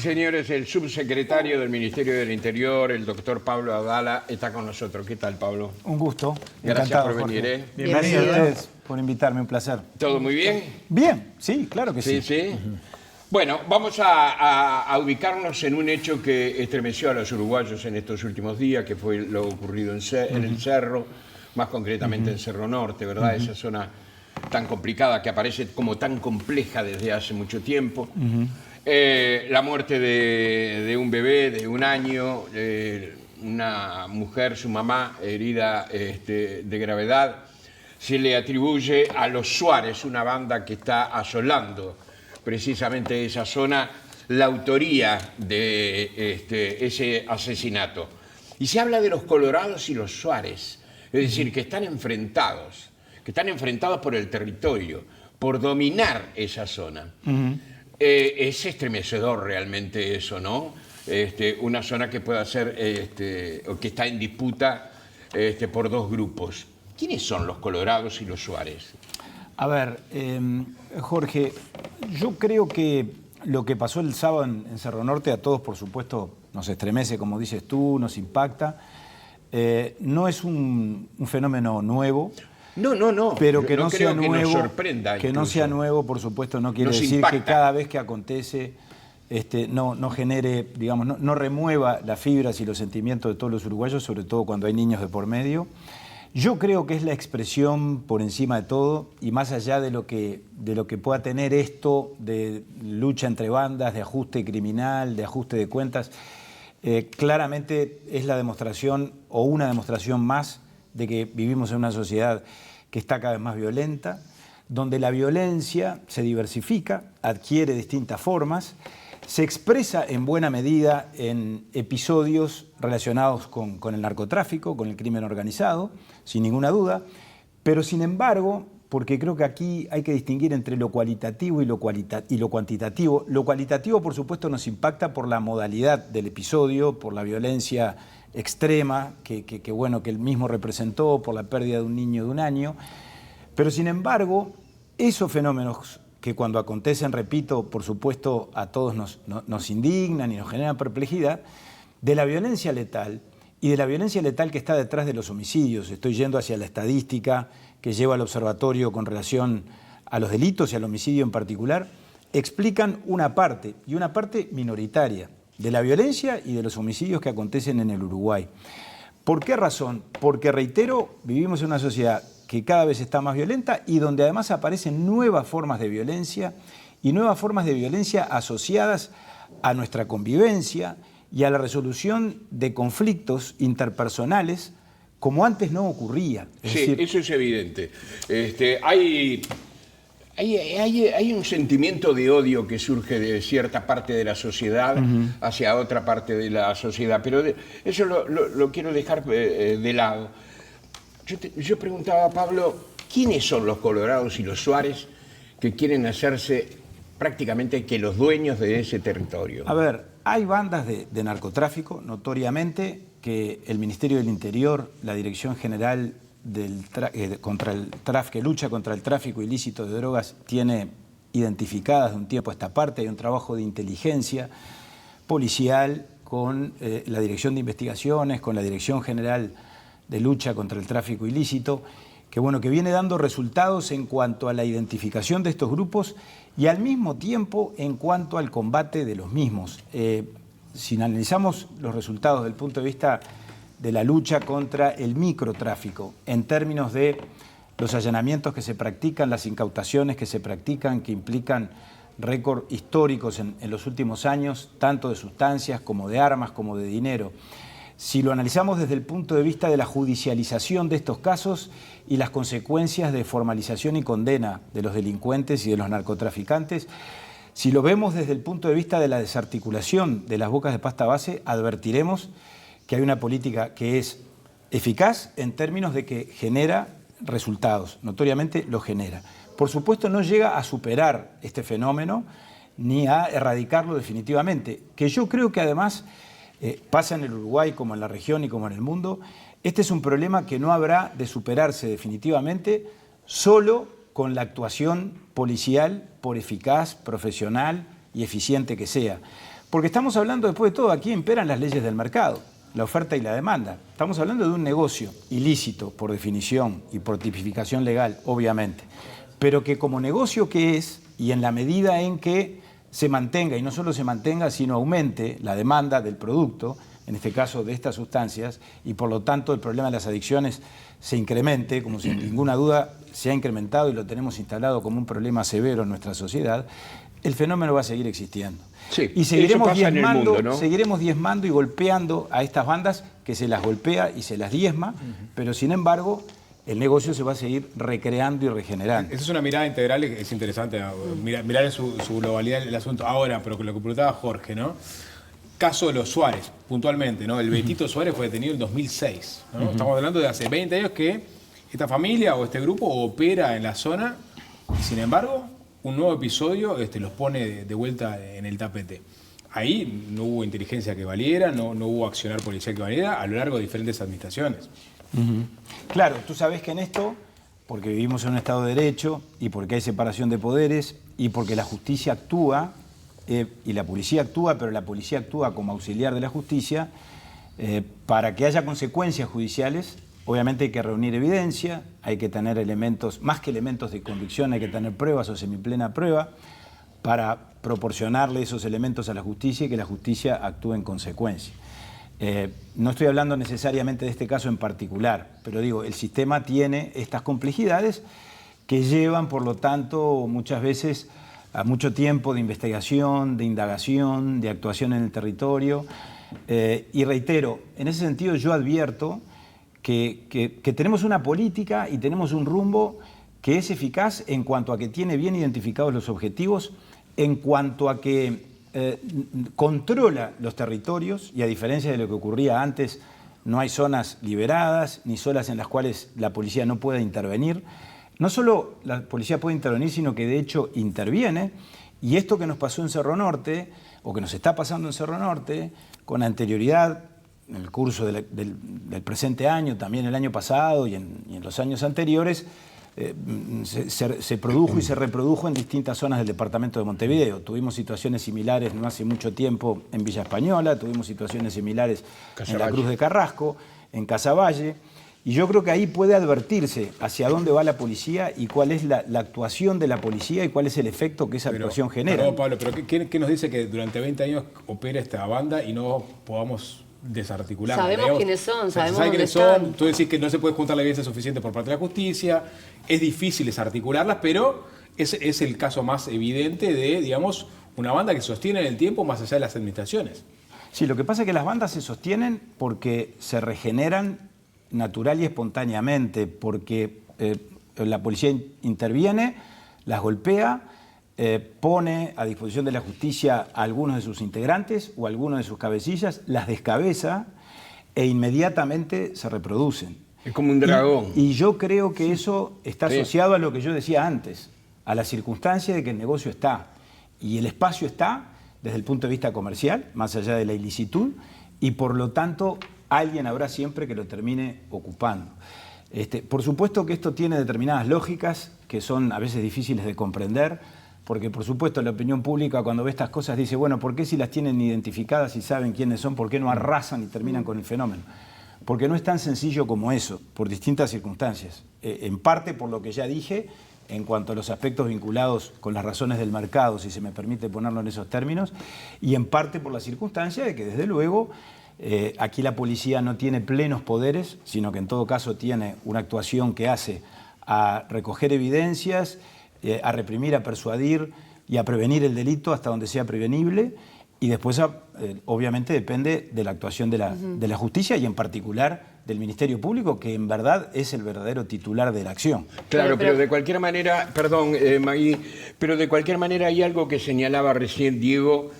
señores, el subsecretario del Ministerio del Interior, el doctor Pablo Abdala, está con nosotros. ¿Qué tal, Pablo? Un gusto. Gracias Encantado, por venir. Jorge. Gracias a ustedes por invitarme, un placer. ¿Todo muy bien? Bien, sí, claro que sí. Sí. Bueno, vamos a ubicarnos en un hecho que estremeció a los uruguayos en estos últimos días, que fue lo ocurrido en el Cerro, más concretamente en Cerro Norte, ¿verdad? Esa zona tan complicada que aparece como tan compleja desde hace mucho tiempo. La muerte de un bebé de 1 año, una mujer, su mamá, herida de gravedad, se le atribuye a los Suárez, una banda que está asolando precisamente esa zona, la autoría de ese asesinato. Y se habla de los Colorados y los Suárez, es decir, que están enfrentados por el territorio, por dominar esa zona. Es estremecedor realmente eso, ¿no? Una zona que pueda ser, o que está en disputa por 2 grupos. ¿Quiénes son los Colorados y los Suárez? A ver, Jorge, yo creo que lo que pasó el sábado en Cerro Norte a todos, por supuesto, nos estremece, como dices tú, nos impacta. No es un fenómeno nuevo. No. Pero que no sea creo que nuevo, nos sorprenda. Que no sea nuevo, por supuesto, no quiere decir impacta. que cada vez que acontece no genere, digamos, no remueva las fibras y los sentimientos de todos los uruguayos, sobre todo cuando hay niños de por medio. Yo creo que es la expresión por encima de todo y más allá de lo que pueda tener esto de lucha entre bandas, de ajuste criminal, de ajuste de cuentas, claramente es la demostración o una demostración más de que vivimos en una sociedad que está cada vez más violenta, donde la violencia se diversifica, adquiere distintas formas, se expresa en buena medida en episodios relacionados con el narcotráfico, con el crimen organizado, sin ninguna duda, pero sin embargo, porque creo que aquí hay que distinguir entre lo cualitativo y lo cuantitativo. Lo cualitativo, por supuesto, nos impacta por la modalidad del episodio, por la violencia extrema que él mismo representó, por la pérdida de un niño de 1 año, pero sin embargo, esos fenómenos que cuando acontecen, repito, por supuesto a todos nos indignan y nos generan perplejidad, de la violencia letal y de la violencia letal que está detrás de los homicidios. Estoy yendo hacia la estadística que lleva al observatorio con relación a los delitos y al homicidio en particular, explican una parte, y una parte minoritaria, de la violencia y de los homicidios que acontecen en el Uruguay. ¿Por qué razón? Porque, reitero, vivimos en una sociedad que cada vez está más violenta y donde además aparecen nuevas formas de violencia y nuevas formas de violencia asociadas a nuestra convivencia y a la resolución de conflictos interpersonales como antes no ocurría. Sí, eso es evidente. Hay un sentimiento de odio que surge de cierta parte de la sociedad hacia otra parte de la sociedad, pero eso lo quiero dejar de lado. Yo preguntaba a Pablo, ¿quiénes son los Colorados y los Suárez que quieren hacerse prácticamente que los dueños de ese territorio? A ver, hay bandas de narcotráfico, notoriamente, que el Ministerio del Interior, la Dirección General que lucha contra el tráfico ilícito de drogas, tiene identificadas de un tiempo a esta parte. Hay un trabajo de inteligencia policial con la Dirección de Investigaciones, con la Dirección General de Lucha contra el Tráfico Ilícito, que viene dando resultados en cuanto a la identificación de estos grupos y al mismo tiempo en cuanto al combate de los mismos. Si analizamos los resultados desde el punto de vista de la lucha contra el microtráfico, en términos de los allanamientos que se practican, las incautaciones que se practican, que implican récord históricos en los últimos años, tanto de sustancias como de armas, como de dinero. Si lo analizamos desde el punto de vista de la judicialización de estos casos y las consecuencias de formalización y condena de los delincuentes y de los narcotraficantes, si lo vemos desde el punto de vista de la desarticulación de las bocas de pasta base, advertiremos que hay una política que es eficaz en términos de que genera resultados, notoriamente lo genera. Por supuesto, no llega a superar este fenómeno ni a erradicarlo definitivamente, que yo creo que además pasa en el Uruguay como en la región y como en el mundo. Este es un problema que no habrá de superarse definitivamente solo con la actuación policial, por eficaz, profesional y eficiente que sea. Porque estamos hablando, después de todo, aquí imperan las leyes del mercado, la oferta y la demanda. Estamos hablando de un negocio ilícito, por definición, y por tipificación legal, obviamente, pero que como negocio que es, y en la medida en que se mantenga, y no solo se mantenga, sino aumente la demanda del producto, en este caso de estas sustancias, y por lo tanto el problema de las adicciones se incremente, como sin ninguna duda se ha incrementado y lo tenemos instalado como un problema severo en nuestra sociedad, el fenómeno va a seguir existiendo. Sí, y seguiremos eso pasa en el diezmando, mundo, ¿no? seguiremos diezmando y golpeando a estas bandas que se las golpea y se las diezma, pero sin embargo el negocio se va a seguir recreando y regenerando. Esa es una mirada integral que es interesante, mirar en su globalidad el asunto. Ahora, pero lo que preguntaba Jorge, ¿no? Caso de los Suárez, puntualmente, ¿no? El Betito Suárez fue detenido en 2006, ¿no? Estamos hablando de hace 20 años que esta familia o este grupo opera en la zona y, sin embargo, un nuevo episodio los pone de vuelta en el tapete. Ahí no hubo inteligencia que valiera, no hubo accionar policial que valiera a lo largo de diferentes administraciones. Claro, tú sabes que en esto, porque vivimos en un Estado de Derecho y porque hay separación de poderes y porque la justicia actúa y la policía actúa, pero la policía actúa como auxiliar de la justicia, para que haya consecuencias judiciales, obviamente hay que reunir evidencia, hay que tener elementos, más que elementos de convicción, hay que tener pruebas o semiplena prueba, para proporcionarle esos elementos a la justicia y que la justicia actúe en consecuencia. No estoy hablando necesariamente de este caso en particular, pero digo, el sistema tiene estas complejidades que llevan, por lo tanto, muchas veces a mucho tiempo de investigación, de indagación, de actuación en el territorio. Y reitero, en ese sentido yo advierto que tenemos una política y tenemos un rumbo que es eficaz en cuanto a que tiene bien identificados los objetivos, en cuanto a que controla los territorios, y a diferencia de lo que ocurría antes, no hay zonas liberadas ni zonas en las cuales la policía no pueda intervenir. No solo la policía puede intervenir, sino que de hecho interviene, y esto que nos pasó en Cerro Norte, o que nos está pasando en Cerro Norte, con anterioridad, en el curso del presente año, también el año pasado y en los años anteriores, se produjo y se reprodujo en distintas zonas del departamento de Montevideo. Tuvimos situaciones similares no hace mucho tiempo en Villa Española, tuvimos situaciones similares en la Cruz de Carrasco, en Casaballe, y yo creo que ahí puede advertirse hacia dónde va la policía y cuál es la actuación de la policía y cuál es el efecto que esa actuación genera. Perdón, Pablo, pero ¿qué nos dice que durante 20 años opera esta banda y no podamos desarticular? Sabemos quiénes son, sabemos dónde quiénes están. son. Tú decís que no se puede juntar la evidencia suficiente por parte de la justicia, es difícil desarticularlas, pero es el caso más evidente de, digamos, una banda que sostiene en el tiempo más allá de las administraciones. Sí, lo que pasa es que las bandas se sostienen porque se regeneran natural y espontáneamente, porque la policía interviene, las golpea, pone a disposición de la justicia a algunos de sus integrantes o a algunos de sus cabecillas, las descabeza e inmediatamente se reproducen. Es como un dragón. Y yo creo que eso está asociado a lo que yo decía antes, a la circunstancia de que el negocio está y el espacio está desde el punto de vista comercial, más allá de la ilicitud, y por lo tanto alguien habrá siempre que lo termine ocupando. Por supuesto que esto tiene determinadas lógicas que son a veces difíciles de comprender, porque por supuesto la opinión pública cuando ve estas cosas dice, bueno, ¿por qué si las tienen identificadas y saben quiénes son, por qué no arrasan y terminan con el fenómeno? Porque no es tan sencillo como eso, por distintas circunstancias. En parte por lo que ya dije, en cuanto a los aspectos vinculados con las razones del mercado, si se me permite ponerlo en esos términos, y en parte por la circunstancia de que desde luego aquí la policía no tiene plenos poderes, sino que en todo caso tiene una actuación que hace a recoger evidencias, a reprimir, a persuadir y a prevenir el delito hasta donde sea prevenible, y después obviamente depende de la actuación de la justicia y en particular del Ministerio Público, que en verdad es el verdadero titular de la acción. Claro, pero de cualquier manera, perdón, Magui, pero de cualquier manera hay algo que señalaba recién Diego,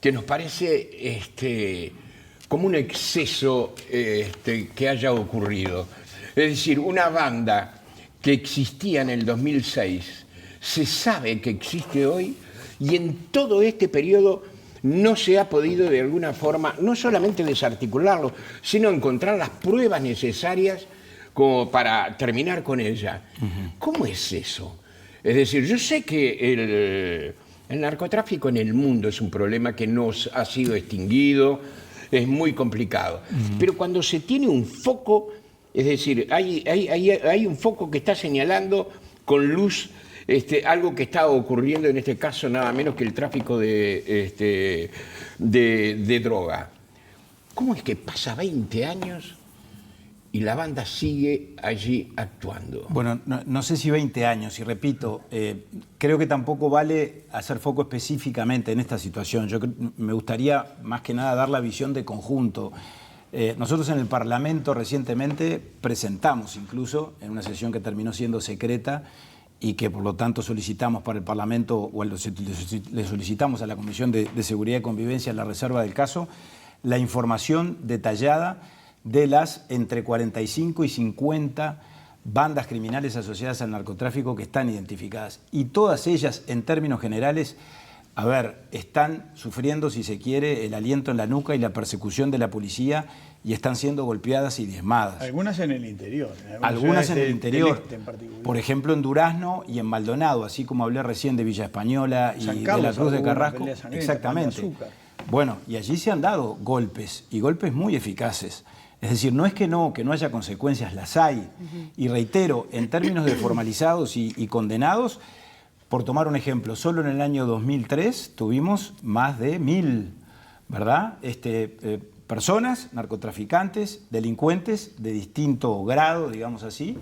que nos parece como un exceso que haya ocurrido. Es decir, una banda que existía en el 2006, se sabe que existe hoy, y en todo este periodo no se ha podido de alguna forma, no solamente desarticularlo, sino encontrar las pruebas necesarias como para terminar con ella. ¿Cómo es eso? Es decir, yo sé que El narcotráfico en el mundo es un problema que no ha sido extinguido, es muy complicado. Pero cuando se tiene un foco, es decir, hay un foco que está señalando con luz algo que está ocurriendo, en este caso nada menos que el tráfico de droga. ¿Cómo es que pasa 20 años y la banda sigue allí actuando? Bueno, no sé si 20 años, y repito, creo que tampoco vale hacer foco específicamente en esta situación. Me gustaría más que nada dar la visión de conjunto. Nosotros en el Parlamento recientemente presentamos, incluso en una sesión que terminó siendo secreta y que por lo tanto solicitamos para el Parlamento, o le solicitamos a la Comisión de Seguridad y Convivencia en la reserva del caso, la información detallada de las entre 45 y 50 bandas criminales asociadas al narcotráfico que están identificadas. Y todas ellas, en términos generales, están sufriendo, si se quiere, el aliento en la nuca y la persecución de la policía, y están siendo golpeadas y diezmadas. Algunas en el interior. Algunas en el interior. Este en particular. Por ejemplo, en Durazno y en Maldonado, así como hablé recién de Villa Española y de la Cruz de Carrasco. Exactamente. Bueno, y allí se han dado golpes, y golpes muy eficaces. Es decir, no es que no haya consecuencias, las hay. Y reitero, en términos de formalizados y condenados, por tomar un ejemplo, solo en el año 2003 tuvimos más de 1000, ¿verdad? Personas, narcotraficantes, delincuentes de distinto grado, digamos así,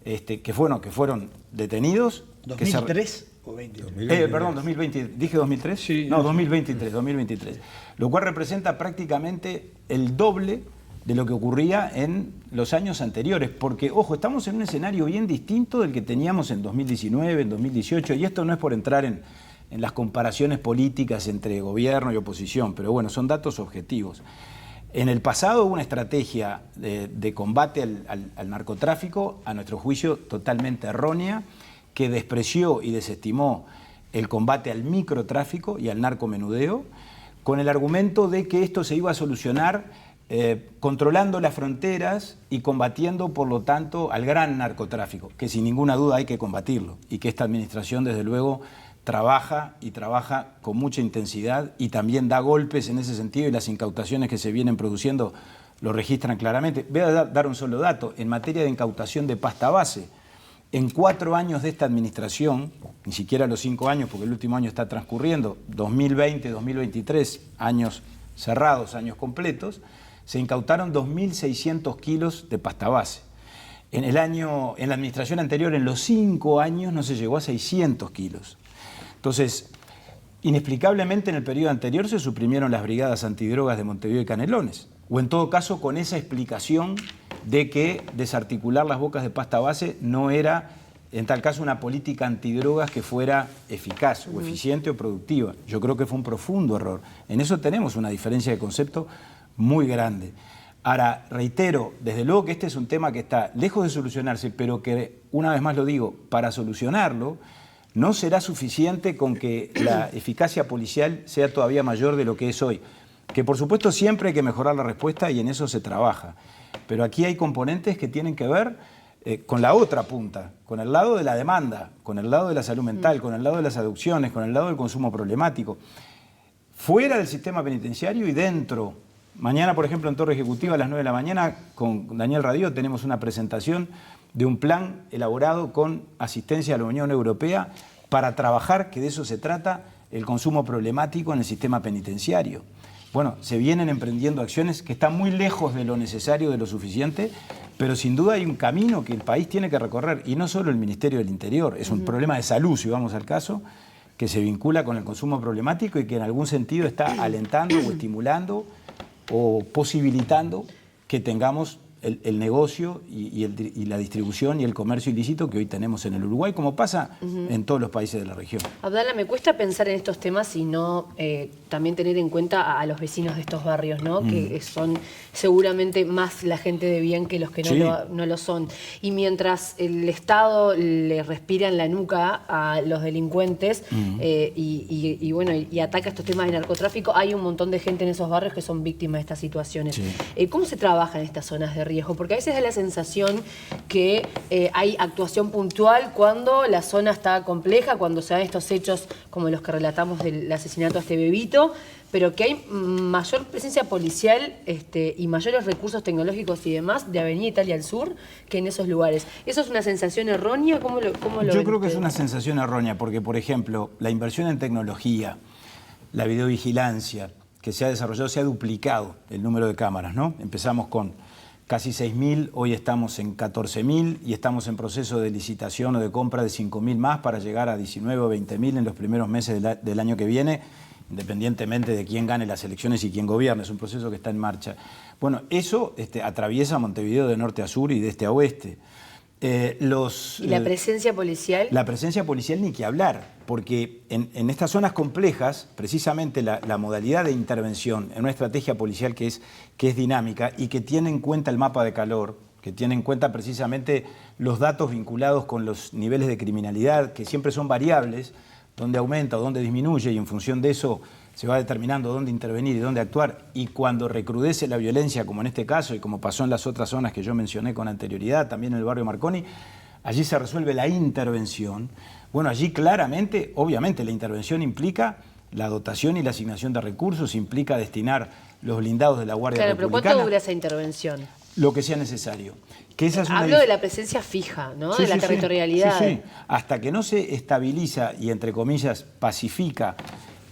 que fueron detenidos. ¿2003 o 2023? Perdón, 2020, ¿dije 2003? Sí. No, 2023. Lo cual representa prácticamente el doble de lo que ocurría en los años anteriores, porque, ojo, estamos en un escenario bien distinto del que teníamos en 2019, en 2018, y esto no es por entrar en las comparaciones políticas entre gobierno y oposición, pero bueno, son datos objetivos. En el pasado hubo una estrategia de combate al narcotráfico, a nuestro juicio totalmente errónea, que despreció y desestimó el combate al microtráfico y al narcomenudeo, con el argumento de que esto se iba a solucionar controlando las fronteras y combatiendo, por lo tanto, al gran narcotráfico, que sin ninguna duda hay que combatirlo, y que esta administración, desde luego, trabaja con mucha intensidad y también da golpes en ese sentido, y las incautaciones que se vienen produciendo lo registran claramente. Voy a dar un solo dato. En materia de incautación de pasta base, en 4 años de esta administración, ni siquiera los 5 años, porque el último año está transcurriendo, 2020, 2023, años cerrados, años completos, se incautaron 2.600 kilos de pasta base. En la administración anterior, en los 5 años, no se llegó a 600 kilos. Entonces, inexplicablemente en el periodo anterior se suprimieron las brigadas antidrogas de Montevideo y Canelones, o en todo caso con esa explicación de que desarticular las bocas de pasta base no era, en tal caso, una política antidrogas que fuera eficaz o eficiente o productiva. Yo creo que fue un profundo error. En eso tenemos una diferencia de concepto muy grande. Ahora, reitero, desde luego que este es un tema que está lejos de solucionarse, pero que, una vez más lo digo, para solucionarlo no será suficiente con que la eficacia policial sea todavía mayor de lo que es hoy. Que por supuesto siempre hay que mejorar la respuesta y en eso se trabaja. Pero aquí hay componentes que tienen que ver con la otra punta, con el lado de la demanda, con el lado de la salud mental, con el lado de las adicciones, con el lado del consumo problemático. Fuera del sistema penitenciario y dentro. Mañana, por ejemplo, en Torre Ejecutiva a las 9 de la mañana, con Daniel Radio, tenemos una presentación de un plan elaborado con asistencia a la Unión Europea para trabajar, que de eso se trata, el consumo problemático en el sistema penitenciario. Bueno, se vienen emprendiendo acciones que están muy lejos de lo necesario, de lo suficiente, pero sin duda hay un camino que el país tiene que recorrer, y no solo el Ministerio del Interior, es un problema de salud, si vamos al caso, que se vincula con el consumo problemático y que en algún sentido está alentando o estimulando o posibilitando que tengamos el negocio y la distribución y el comercio ilícito que hoy tenemos en el Uruguay, como pasa en todos los países de la región. Abdala, me cuesta pensar en estos temas y no también tener en cuenta a los vecinos de estos barrios, ¿no? Que son seguramente más la gente de bien que los que no lo son. Y mientras el Estado le respira en la nuca a los delincuentes y ataca estos temas de narcotráfico, hay un montón de gente en esos barrios que son víctimas de estas situaciones. ¿Cómo se trabaja en estas zonas de riesgo? riesgo? Porque a veces da la sensación que hay actuación puntual cuando la zona está compleja, cuando se dan estos hechos como los que relatamos del asesinato a este bebito, pero que hay mayor presencia policial y mayores recursos tecnológicos y demás de Avenida Italia al Sur que en esos lugares. ¿Eso es una sensación errónea? ¿Cómo lo Yo ven creo que es ustedes? una sensación errónea, porque, por ejemplo, la inversión en tecnología, la videovigilancia que se ha desarrollado, se ha duplicado el número de cámaras, ¿no? Empezamos con casi 6.000, hoy estamos en 14.000 y estamos en proceso de licitación o de compra de 5.000 más para llegar a 19 o 20.000 en los primeros meses del año que viene, independientemente de quién gane las elecciones y quién gobierne. Es un proceso que está en marcha. Bueno, eso atraviesa Montevideo de norte a sur y de este a oeste. ¿Y la presencia policial? La presencia policial ni que hablar, porque en estas zonas complejas, precisamente la modalidad de intervención en una estrategia policial que es dinámica y que tiene en cuenta el mapa de calor, que tiene en cuenta precisamente los datos vinculados con los niveles de criminalidad, que siempre son variables, dónde aumenta o dónde disminuye, y en función de eso se va determinando dónde intervenir y dónde actuar. Y cuando recrudece la violencia, como en este caso y como pasó en las otras zonas que yo mencioné con anterioridad, también en el barrio Marconi, allí se resuelve la intervención. Bueno, allí claramente, obviamente, la intervención implica la dotación y la asignación de recursos, implica destinar los blindados de la Guardia Claro, pero Republicana. ¿cuánto dura esa intervención? Lo que sea necesario. Que esa es una Hablo de la presencia fija, ¿no? Sí, de la sí, sí. territorialidad. Sí, sí. Hasta que no se estabiliza y, entre comillas, pacifica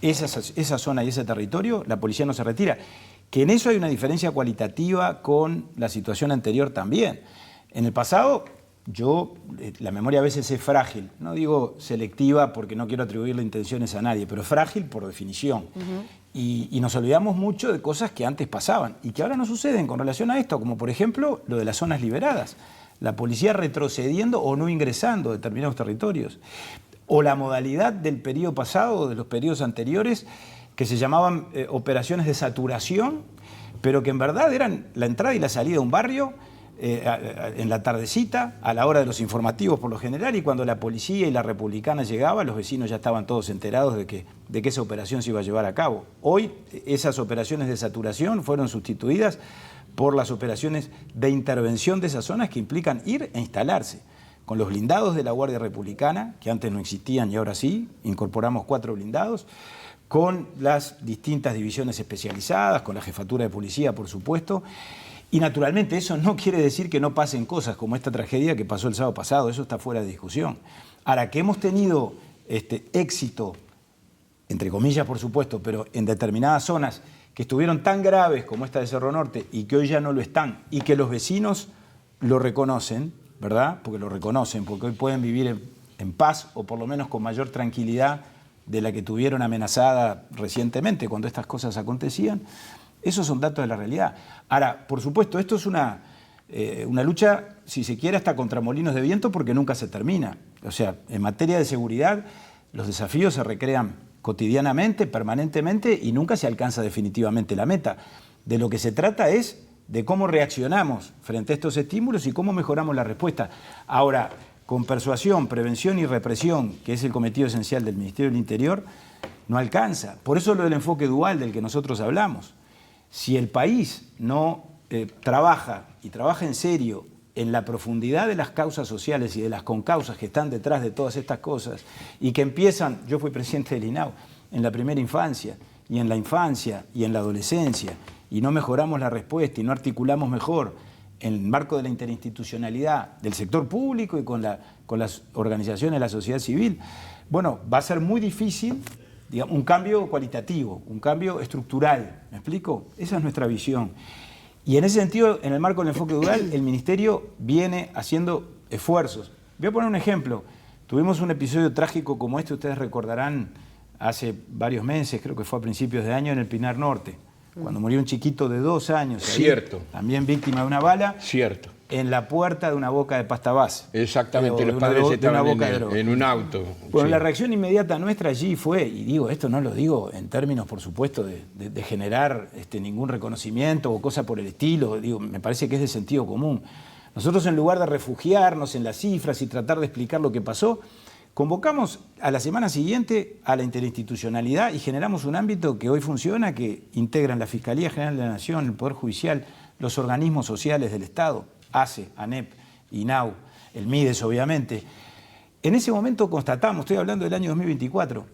esa zona y ese territorio, la policía no se retira. Que en eso hay una diferencia cualitativa con la situación anterior también. En el pasado, la memoria a veces es frágil. No digo selectiva porque no quiero atribuirle intenciones a nadie, pero frágil por definición. Y nos olvidamos mucho de cosas que antes pasaban y que ahora no suceden con relación a esto, como por ejemplo lo de las zonas liberadas. La policía retrocediendo o no ingresando a determinados territorios. O la modalidad del periodo pasado o de los periodos anteriores que se llamaban operaciones de saturación, pero que en verdad eran la entrada y la salida de un barrio en la tardecita, a la hora de los informativos por lo general, y cuando la policía y la republicana llegaba, los vecinos ya estaban todos enterados de que esa operación se iba a llevar a cabo. Hoy esas operaciones de saturación fueron sustituidas por las operaciones de intervención de esas zonas que implican ir e instalarse. Con los blindados de la Guardia Republicana, que antes no existían y ahora sí, incorporamos 4 blindados, con las distintas divisiones especializadas, con la jefatura de policía, por supuesto. Y naturalmente eso no quiere decir que no pasen cosas como esta tragedia que pasó el sábado pasado, eso está fuera de discusión. Ahora, que hemos tenido éxito, entre comillas por supuesto, pero en determinadas zonas que estuvieron tan graves como esta de Cerro Norte y que hoy ya no lo están, y que los vecinos lo reconocen, ¿verdad? Porque lo reconocen, porque hoy pueden vivir en paz o por lo menos con mayor tranquilidad de la que tuvieron amenazada recientemente cuando estas cosas acontecían. Esos son datos de la realidad. Ahora, por supuesto, esto es una lucha, si se quiere, hasta contra molinos de viento, porque nunca se termina. O sea, en materia de seguridad, los desafíos se recrean cotidianamente, permanentemente, y nunca se alcanza definitivamente la meta. De lo que se trata es de cómo reaccionamos frente a estos estímulos y cómo mejoramos la respuesta. Ahora, con persuasión, prevención y represión, que es el cometido esencial del Ministerio del Interior, no alcanza. Por eso lo del enfoque dual del que nosotros hablamos. Si el país no trabaja en serio en la profundidad de las causas sociales y de las concausas que están detrás de todas estas cosas y que empiezan, yo fui presidente del INAU, en la primera infancia y en la infancia y en la adolescencia, y no mejoramos la respuesta y no articulamos mejor en el marco de la interinstitucionalidad del sector público y con las organizaciones de la sociedad civil, bueno, va a ser muy difícil, digamos, un cambio cualitativo, un cambio estructural. ¿Me explico? Esa es nuestra visión. Y en ese sentido, en el marco del enfoque dual, el Ministerio viene haciendo esfuerzos. Voy a poner un ejemplo. Tuvimos un episodio trágico como este, ustedes recordarán, hace varios meses, creo que fue a principios de año, en el Pinar Norte, cuando murió un chiquito de 2 años. Ahí, cierto. También víctima de una bala. Cierto. En la puerta de una boca de pasta base. Exactamente, los padres estaban en un auto. Bueno, sí. La reacción inmediata nuestra allí fue, y digo, esto no lo digo en términos, por supuesto, de generar ningún reconocimiento o cosa por el estilo, digo, me parece que es de sentido común. Nosotros, en lugar de refugiarnos en las cifras y tratar de explicar lo que pasó, convocamos a la semana siguiente a la interinstitucionalidad y generamos un ámbito que hoy funciona, que integran la Fiscalía General de la Nación, el Poder Judicial, los organismos sociales del Estado, ACE, ANEP, INAU, el MIDES obviamente. En ese momento constatamos, estoy hablando del año 2024,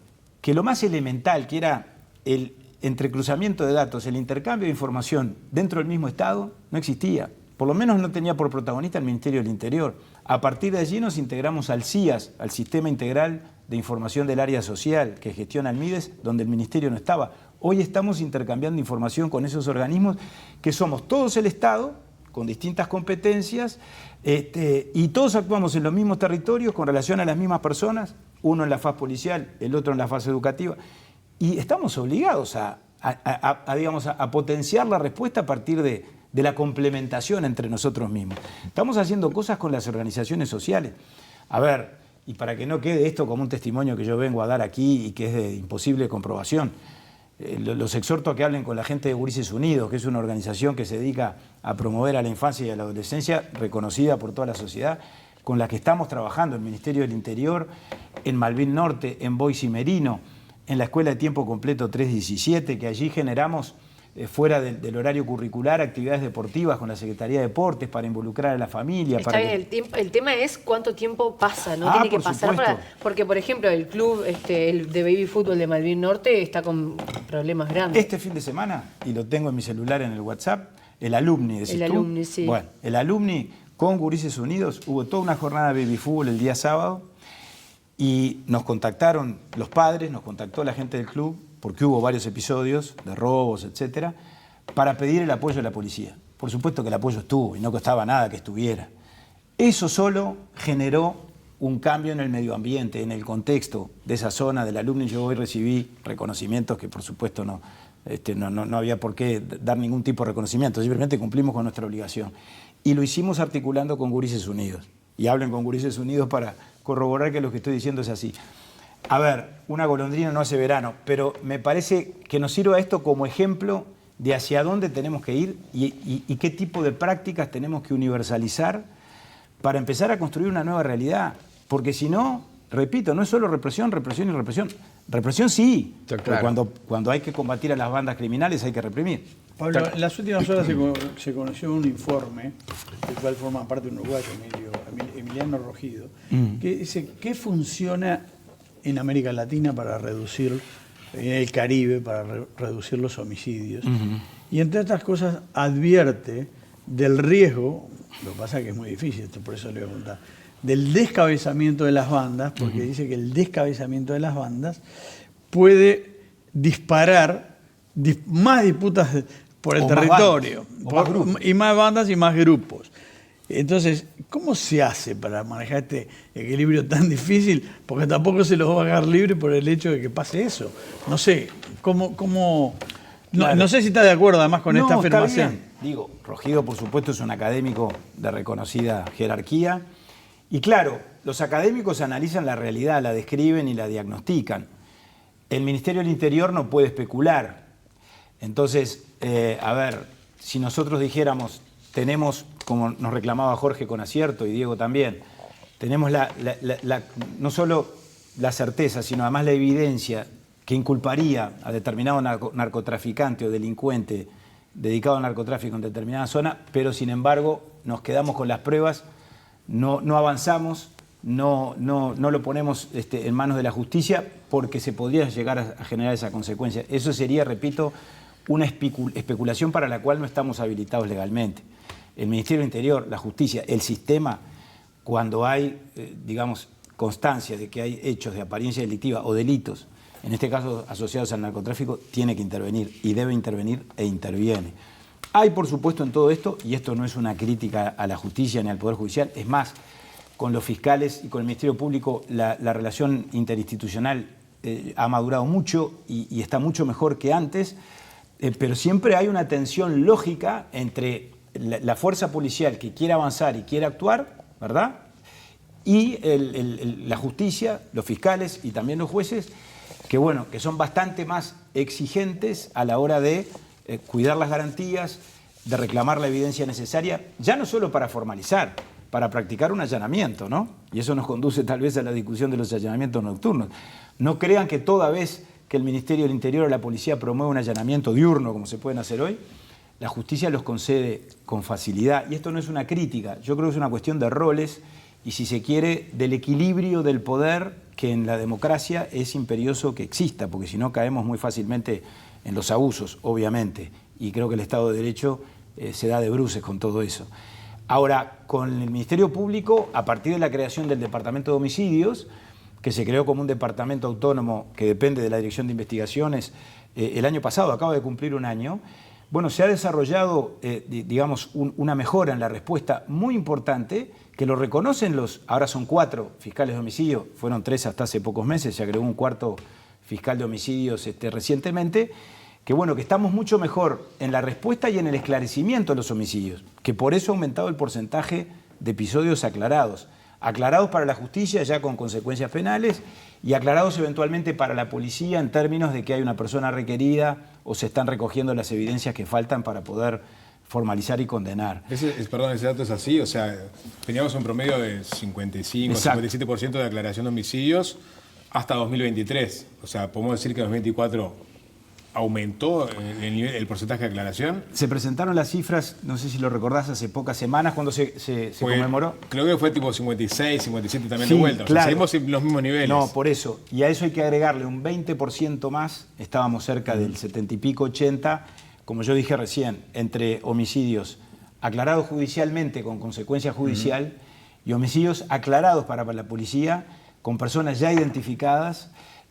que lo más elemental, que era el entrecruzamiento de datos, el intercambio de información dentro del mismo Estado, no existía. Por lo menos no tenía por protagonista el Ministerio del Interior. A partir de allí nos integramos al CIAS, al Sistema Integral de Información del Área Social, que gestiona el MIDES, donde el Ministerio no estaba. Hoy estamos intercambiando información con esos organismos, que somos todos el Estado, con distintas competencias, y todos actuamos en los mismos territorios con relación a las mismas personas, uno en la faz policial, el otro en la fase educativa. Y estamos obligados a potenciar la respuesta a partir de la complementación entre nosotros mismos. Estamos haciendo cosas con las organizaciones sociales. A ver, y para que no quede esto como un testimonio que yo vengo a dar aquí y que es de imposible comprobación, los exhorto a que hablen con la gente de Gurises Unidos, que es una organización que se dedica a promover a la infancia y a la adolescencia, reconocida por toda la sociedad, con la que estamos trabajando, el Ministerio del Interior, en Malvin Norte, en Boise Merino, en la Escuela de Tiempo Completo 317, que allí generamos, fuera del horario curricular, actividades deportivas con la Secretaría de Deportes para involucrar a la familia. Está bien, el tema es cuánto tiempo pasa, ¿no? Tiene que pasar porque, por ejemplo, el club el de baby fútbol de Malvin Norte está con problemas grandes. Este fin de semana, y lo tengo en mi celular en el WhatsApp, el alumni, decís tú. El alumni, sí. Bueno, el alumni con Gurises Unidos, hubo toda una jornada de baby fútbol el día sábado y nos contactaron los padres, nos contactó la gente del club, porque hubo varios episodios de robos, etcétera, para pedir el apoyo de la policía. Por supuesto que el apoyo estuvo y no costaba nada que estuviera. Eso solo generó un cambio en el medio ambiente, en el contexto de esa zona del alumno. Yo hoy recibí reconocimientos que por supuesto no había por qué dar ningún tipo de reconocimiento, simplemente cumplimos con nuestra obligación. Y lo hicimos articulando con Gurises Unidos. Y hablen con Gurises Unidos para corroborar que lo que estoy diciendo es así. A ver, una golondrina no hace verano, pero me parece que nos sirva esto como ejemplo de hacia dónde tenemos que ir y qué tipo de prácticas tenemos que universalizar para empezar a construir una nueva realidad. Porque si no, repito, no es solo represión, represión y represión. Represión sí, claro. Pero cuando hay que combatir a las bandas criminales hay que reprimir. Pablo, en las últimas horas se conoció un informe, del cual forma parte un uruguayo, Emiliano Rogido, que dice qué funciona en América Latina para reducir, en el Caribe, para reducir los homicidios. Y entre otras cosas advierte del riesgo, lo que pasa es que es muy difícil, esto por eso le voy a preguntar, del descabezamiento de las bandas, porque dice que el descabezamiento de las bandas puede disparar más disputas por el territorio, y más bandas y más grupos. Entonces, ¿cómo se hace para manejar este equilibrio tan difícil? Porque tampoco se los va a dejar libre por el hecho de que pase eso. No sé, ¿cómo? Claro. No sé si está de acuerdo además con esta afirmación. Está bien. Digo, Rogido, por supuesto, es un académico de reconocida jerarquía. Y claro, los académicos analizan la realidad, la describen y la diagnostican. El Ministerio del Interior no puede especular. Entonces, a ver, si nosotros dijéramos, tenemos, como nos reclamaba Jorge con acierto y Diego también, tenemos no solo la certeza, sino además la evidencia que inculparía a determinado narcotraficante o delincuente dedicado al narcotráfico en determinada zona, pero sin embargo nos quedamos con las pruebas, no avanzamos, no lo ponemos en manos de la justicia porque se podría llegar a generar esa consecuencia. Eso sería, repito, una especulación para la cual no estamos habilitados legalmente. El Ministerio del Interior, la justicia, el sistema, cuando hay, digamos, constancia de que hay hechos de apariencia delictiva o delitos, en este caso asociados al narcotráfico, tiene que intervenir y debe intervenir e interviene. Hay, por supuesto, en todo esto, y esto no es una crítica a la justicia ni al Poder Judicial, es más, con los fiscales y con el Ministerio Público la relación interinstitucional ha madurado mucho y está mucho mejor que antes, pero siempre hay una tensión lógica entre la fuerza policial que quiere avanzar y quiere actuar, ¿verdad? Y la justicia, los fiscales y también los jueces, que son bastante más exigentes a la hora de cuidar las garantías, de reclamar la evidencia necesaria, ya no solo para formalizar, para practicar un allanamiento, ¿no? Y eso nos conduce tal vez a la discusión de los allanamientos nocturnos. No crean que toda vez que el Ministerio del Interior o la policía promueve un allanamiento diurno, como se pueden hacer hoy, la justicia los concede con facilidad. Y esto no es una crítica, yo creo que es una cuestión de roles y, si se quiere, del equilibrio del poder, que en la democracia es imperioso que exista, porque si no caemos muy fácilmente en los abusos, obviamente. Y creo que el Estado de Derecho se da de bruces con todo eso. Ahora, con el Ministerio Público, a partir de la creación del Departamento de Homicidios, que se creó como un departamento autónomo que depende de la Dirección de Investigaciones, el año pasado, acaba de cumplir un año, bueno, se ha desarrollado, digamos, una mejora en la respuesta muy importante, que lo reconocen ahora son 4 fiscales de homicidio, fueron 3 hasta hace pocos meses, se agregó un 4º fiscal de homicidios recientemente, que bueno, que estamos mucho mejor en la respuesta y en el esclarecimiento de los homicidios, que por eso ha aumentado el porcentaje de episodios aclarados para la justicia ya con consecuencias penales y aclarados eventualmente para la policía en términos de que hay una persona requerida o se están recogiendo las evidencias que faltan para poder formalizar y condenar. Perdón, ese dato es así, o sea, teníamos un promedio de 55, Exacto. 57% de aclaración de homicidios hasta 2023. O sea, podemos decir que en 2024 aumentó el porcentaje de aclaración. Se presentaron las cifras, no sé si lo recordás, hace pocas semanas cuando se conmemoró. Creo que fue tipo 56, 57 también Sí, de vuelta. O sea, claro. seguimos en los mismos niveles. No, por eso. Y a eso hay que agregarle un 20% más. Estábamos cerca del 70 y pico, 80. Como yo dije recién, entre homicidios aclarados judicialmente con consecuencia judicial y homicidios aclarados para la policía con personas ya identificadas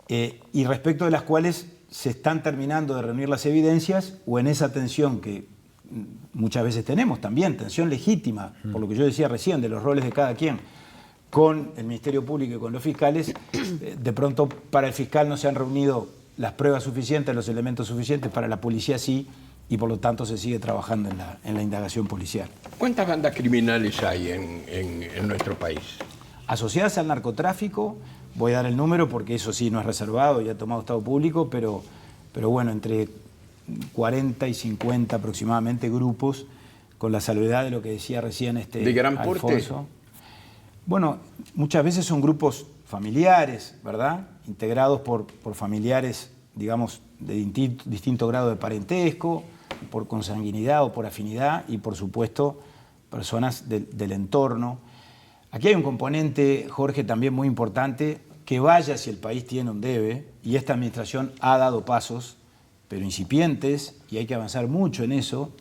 y respecto de las cuales se están terminando de reunir las evidencias o en esa tensión que muchas veces tenemos también, tensión legítima, por lo que yo decía recién, de los roles de cada quien, con el Ministerio Público y con los fiscales, de pronto para el fiscal no se han reunido las pruebas suficientes, los elementos suficientes, para la policía sí, y por lo tanto se sigue trabajando en la indagación policial. ¿Cuántas bandas criminales hay en nuestro país? Asociadas al narcotráfico, voy a dar el número porque eso sí no es reservado y ha tomado estado público, pero bueno, entre 40 y 50 aproximadamente grupos, con la salvedad de lo que decía recién ¿De gran porte? Alfonso. Bueno, muchas veces son grupos familiares, ¿verdad? Integrados por familiares, digamos, de distinto grado de parentesco, por consanguinidad o por afinidad y, por supuesto, personas del entorno. Aquí hay un componente, Jorge, también muy importante, que vaya si el país tiene un debe, y esta administración ha dado pasos, pero incipientes, y hay que avanzar mucho en eso,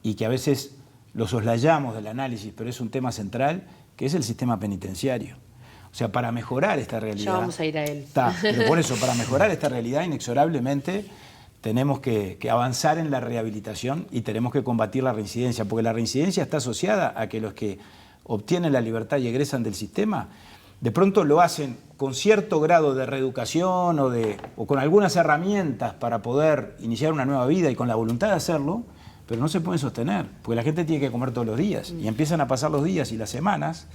y que a veces lo soslayamos del análisis, pero es un tema central, que es el sistema penitenciario. O sea, para mejorar esta realidad... Ya vamos a ir a él. Está, pero por eso, para mejorar esta realidad, inexorablemente tenemos que avanzar en la rehabilitación y tenemos que combatir la reincidencia, porque la reincidencia está asociada a que los que obtienen la libertad y egresan del sistema, de pronto lo hacen con cierto grado de reeducación o con algunas herramientas para poder iniciar una nueva vida y con la voluntad de hacerlo, pero no se pueden sostener, porque la gente tiene que comer todos los días y empiezan a pasar los días y las semanas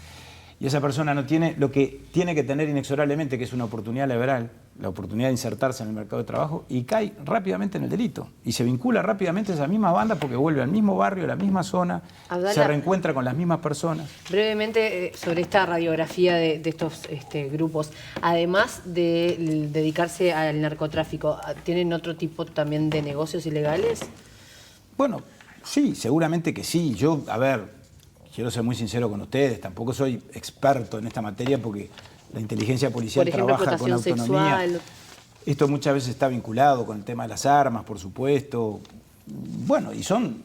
y esa persona no tiene lo que tiene que tener inexorablemente, que es una oportunidad laboral, la oportunidad de insertarse en el mercado de trabajo, y cae rápidamente en el delito y se vincula rápidamente a esa misma banda porque vuelve al mismo barrio, a la misma zona, se reencuentra con las mismas personas. Brevemente, sobre esta radiografía de estos grupos, además de dedicarse al narcotráfico, ¿tienen otro tipo también de negocios ilegales? Bueno, sí, seguramente que sí. Yo, a ver, quiero ser muy sincero con ustedes, tampoco soy experto en esta materia porque la inteligencia policial Por ejemplo, trabaja con explotación autonomía. sexual. Esto muchas veces está vinculado con el tema de las armas, por supuesto. Bueno, y son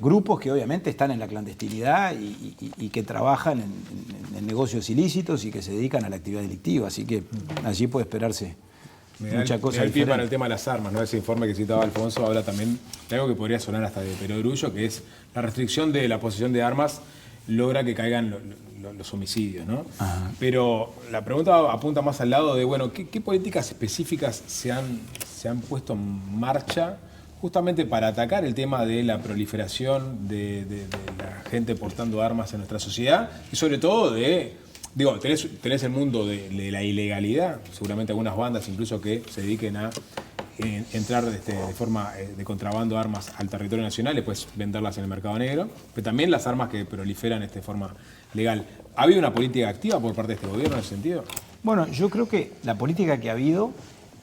grupos que obviamente están en la clandestinidad y que trabajan en negocios ilícitos y que se dedican a la actividad delictiva. Así que allí puede esperarse mucha cosa el pie para diferente. el tema de las armas, ¿no? Ese informe que citaba Alfonso habla también de algo que podría sonar hasta de perogrullo, que es la restricción de la posesión de armas logra que caigan los homicidios, ¿no? Ajá. Pero la pregunta apunta más al lado de, bueno, ¿qué políticas específicas se han puesto en marcha justamente para atacar el tema de la proliferación de la gente portando armas en nuestra sociedad y sobre todo tenés el mundo de la ilegalidad, seguramente algunas bandas incluso que se dediquen a entrar de forma de contrabando armas al territorio nacional y después venderlas en el mercado negro, pero también las armas que proliferan de forma legal. ¿Ha habido una política activa por parte de este gobierno en ese sentido? Bueno, yo creo que la política que ha habido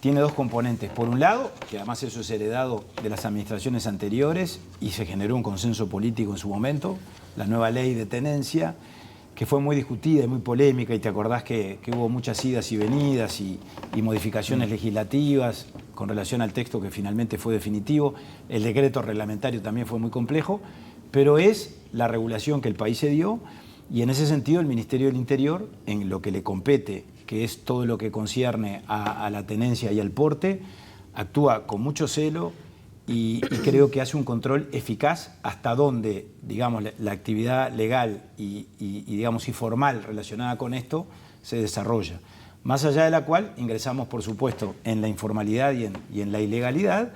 tiene dos componentes. Por un lado, que además eso es heredado de las administraciones anteriores y se generó un consenso político en su momento, la nueva ley de tenencia, que fue muy discutida y muy polémica, y te acordás que hubo muchas idas y venidas y modificaciones legislativas con relación al texto que finalmente fue definitivo. El decreto reglamentario también fue muy complejo, pero es la regulación que el país se dio, y en ese sentido el Ministerio del Interior, en lo que le compete, que es todo lo que concierne a la tenencia y al porte, actúa con mucho celo y creo que hace un control eficaz hasta donde, digamos, la actividad legal digamos, y formal relacionada con esto se desarrolla. Más allá de la cual ingresamos, por supuesto, en la informalidad y en la ilegalidad,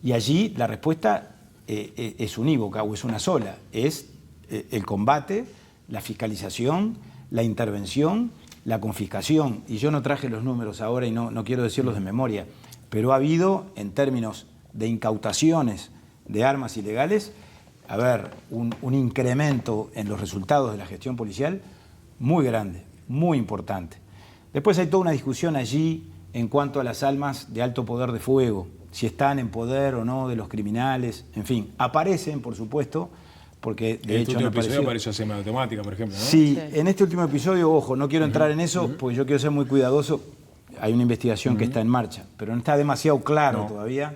y allí la respuesta es unívoca o es una sola, es el combate, la fiscalización, la intervención, la confiscación. Y yo no traje los números ahora y no quiero decirlos de memoria, pero ha habido, en términos de incautaciones de armas ilegales, un incremento en los resultados de la gestión policial muy grande, muy importante. Después hay toda una discusión allí en cuanto a las armas de alto poder de fuego, si están en poder o no de los criminales, en fin, aparecen, por supuesto, porque de hecho en este episodio apareció semiautomática, por ejemplo, ¿no? Sí, en este último episodio, ojo, no quiero entrar en eso, porque yo quiero ser muy cuidadoso. Hay una investigación que está en marcha, pero no está demasiado claro todavía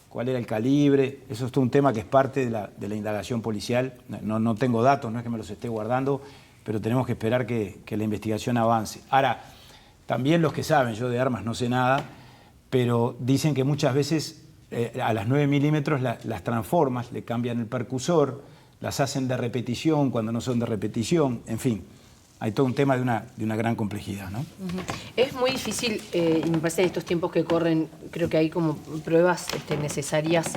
cuál era el calibre. Eso es todo un tema que es parte de la indagación policial. No tengo datos, no es que me los esté guardando, pero tenemos que esperar que la investigación avance. Ahora, también los que saben, yo de armas no sé nada, pero dicen que muchas veces a las 9 milímetros las transformas, le cambian el percusor, las hacen de repetición cuando no son de repetición, en fin. Hay todo un tema de una gran complejidad, ¿no? Es muy difícil, y me parece en estos tiempos que corren, creo que hay como pruebas necesarias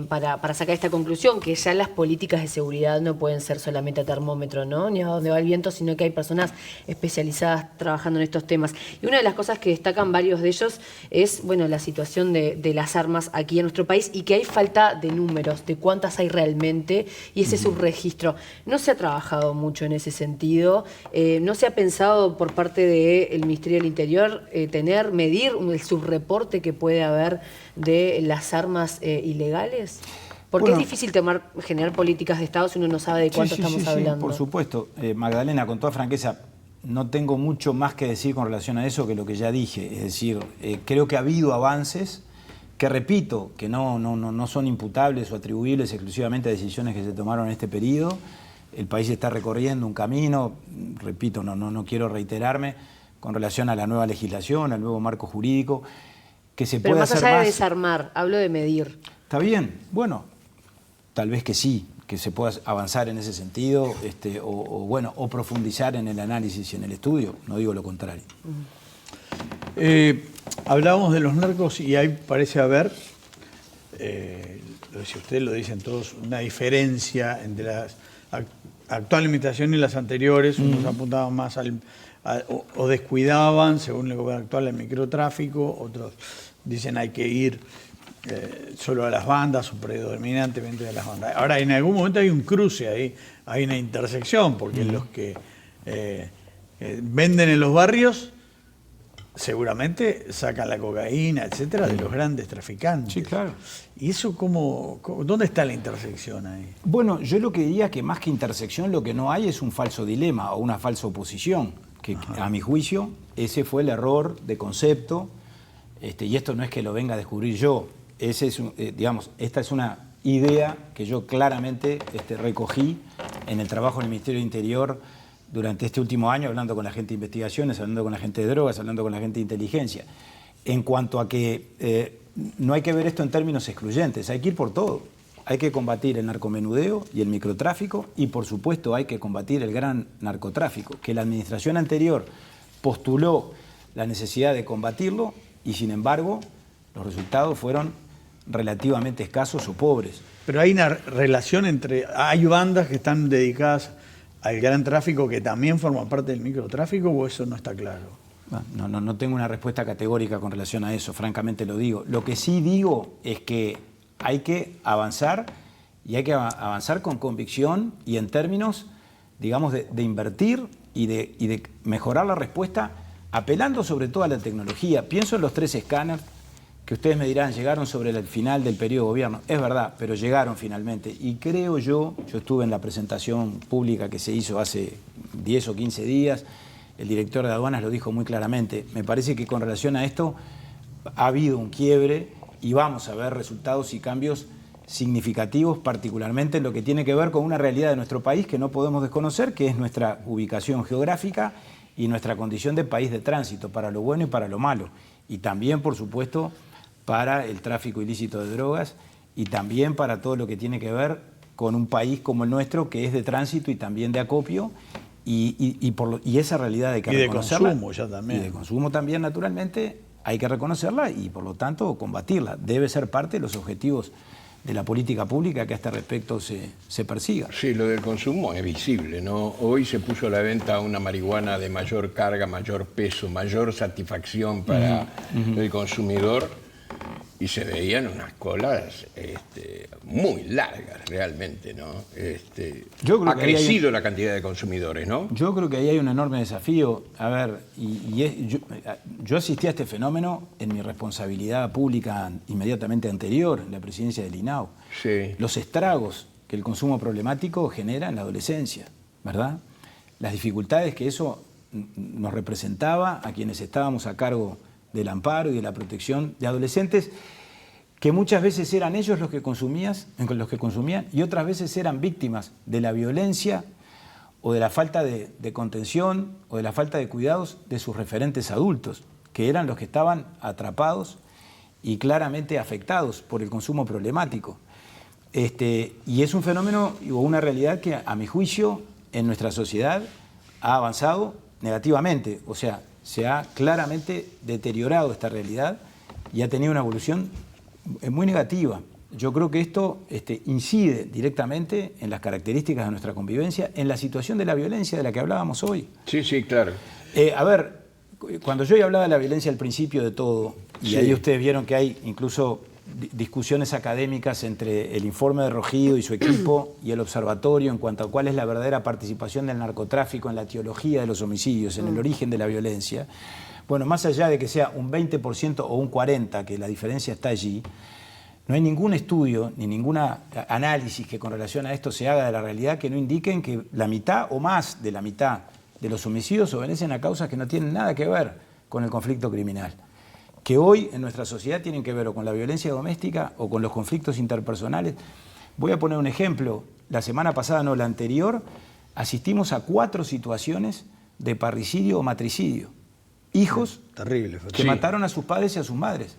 para sacar esta conclusión, que ya las políticas de seguridad no pueden ser solamente a termómetro, ¿no? Ni a dónde va el viento, sino que hay personas especializadas trabajando en estos temas. Y una de las cosas que destacan varios de ellos es, bueno, la situación de las armas aquí en nuestro país, y que hay falta de números, de cuántas hay realmente, y ese subregistro. No se ha trabajado mucho en ese sentido. No se ha pensado por parte del Ministerio del Interior medir el subreporte que puede haber de las armas ilegales. Porque bueno, es difícil generar políticas de Estado si uno no sabe de cuánto estamos hablando. Sí, por supuesto. Magdalena, con toda franqueza, no tengo mucho más que decir con relación a eso que lo que ya dije. Es decir, creo que ha habido avances que, repito, que no son imputables o atribuibles exclusivamente a decisiones que se tomaron en este periodo. El país está recorriendo un camino, repito, no quiero reiterarme, con relación a la nueva legislación, al nuevo marco jurídico, que se puede hacer más. Pero más allá de desarmar, hablo de medir. Está bien, bueno, tal vez que sí, que se pueda avanzar en ese sentido, o profundizar en el análisis y en el estudio, no digo lo contrario. Hablábamos de los narcos y ahí parece haber, si ustedes lo dicen todos, una diferencia entre las actual administración y las anteriores. Unos apuntaban más o descuidaban, según el gobierno actual, el microtráfico, otros dicen hay que ir solo a las bandas o predominantemente a las bandas. Ahora, en algún momento hay un cruce ahí, hay una intersección, porque los que venden en los barrios seguramente sacan la cocaína, etcétera, de los grandes traficantes. Sí, claro. ¿Y eso dónde está la intersección ahí? Bueno, yo lo que diría que más que intersección, lo que no hay es un falso dilema o una falsa oposición, que a mi juicio ese fue el error de concepto, y esto no es que lo venga a descubrir yo, esta es una idea que yo claramente recogí en el trabajo en el Ministerio del Interior durante este último año, hablando con la gente de investigaciones, hablando con la gente de drogas, hablando con la gente de inteligencia, en cuanto a que no hay que ver esto en términos excluyentes, hay que ir por todo. Hay que combatir el narcomenudeo y el microtráfico, y por supuesto hay que combatir el gran narcotráfico, que la administración anterior postuló la necesidad de combatirlo y sin embargo los resultados fueron relativamente escasos o pobres. Pero hay una relación hay bandas que están dedicadas al gran tráfico que también forman parte del microtráfico, ¿o eso no está claro? No tengo una respuesta categórica con relación a eso, francamente lo digo. Lo que sí digo es que hay que avanzar, y hay que avanzar con convicción y en términos, digamos, de invertir y de mejorar la respuesta, no solamente apelando sobre todo a la tecnología. Pienso en los 3 escáneres, que ustedes me dirán, llegaron sobre el final del periodo de gobierno. Es verdad, pero llegaron finalmente. Y creo yo estuve en la presentación pública que se hizo hace 10 o 15 días, el director de aduanas lo dijo muy claramente. Me parece que con relación a esto ha habido un quiebre y vamos a ver resultados y cambios significativos, particularmente en lo que tiene que ver con una realidad de nuestro país que no podemos desconocer, que es nuestra ubicación geográfica y nuestra condición de país de tránsito, para lo bueno y para lo malo. Y también, por supuesto, para el tráfico ilícito de drogas y también para todo lo que tiene que ver con un país como el nuestro, que es de tránsito y también de acopio, y esa realidad hay que reconocerla. Y de consumo ya también. Y de consumo también, naturalmente, hay que reconocerla y, por lo tanto, combatirla. Debe ser parte de los objetivos de la política pública que a este respecto se persiga. Sí, lo del consumo es visible, ¿no? Hoy se puso a la venta una marihuana de mayor carga, mayor peso, mayor satisfacción para el consumidor y se veían unas colas muy largas realmente, ¿no? Yo creo ha que ahí crecido la cantidad de consumidores, ¿no? Yo creo que ahí hay un enorme desafío. A ver, yo asistí a este fenómeno en mi responsabilidad pública inmediatamente anterior, en la presidencia del INAU. Sí. Los estragos que el consumo problemático genera en la adolescencia, ¿verdad? Las dificultades que eso nos representaba a quienes estábamos a cargo del amparo y de la protección de adolescentes, que muchas veces eran ellos los que consumían y otras veces eran víctimas de la violencia o de la falta de contención o de la falta de cuidados de sus referentes adultos, que eran los que estaban atrapados y claramente afectados por el consumo problemático. Y es un fenómeno o una realidad que, a mi juicio, en nuestra sociedad ha avanzado negativamente, o sea, se ha claramente deteriorado esta realidad y ha tenido una evolución muy negativa. Yo creo que esto incide directamente en las características de nuestra convivencia, en la situación de la violencia de la que hablábamos hoy. Sí, sí, claro. A ver, cuando yo hablaba de la violencia al principio de todo, y ahí ustedes vieron que hay incluso discusiones académicas entre el informe de Rogido y su equipo y el observatorio en cuanto a cuál es la verdadera participación del narcotráfico en la etiología de los homicidios, en el origen de la violencia. Bueno, más allá de que sea un 20% o un 40%, que la diferencia está allí, no hay ningún estudio ni ningún análisis que con relación a esto se haga de la realidad que no indiquen que la mitad o más de la mitad de los homicidios obedecen a causas que no tienen nada que ver con el conflicto criminal, que hoy en nuestra sociedad tienen que ver o con la violencia doméstica o con los conflictos interpersonales. Voy a poner un ejemplo. La semana pasada, no, la anterior, asistimos a 4 situaciones de parricidio o matricidio. Hijos terrible, que mataron a sus padres y a sus madres.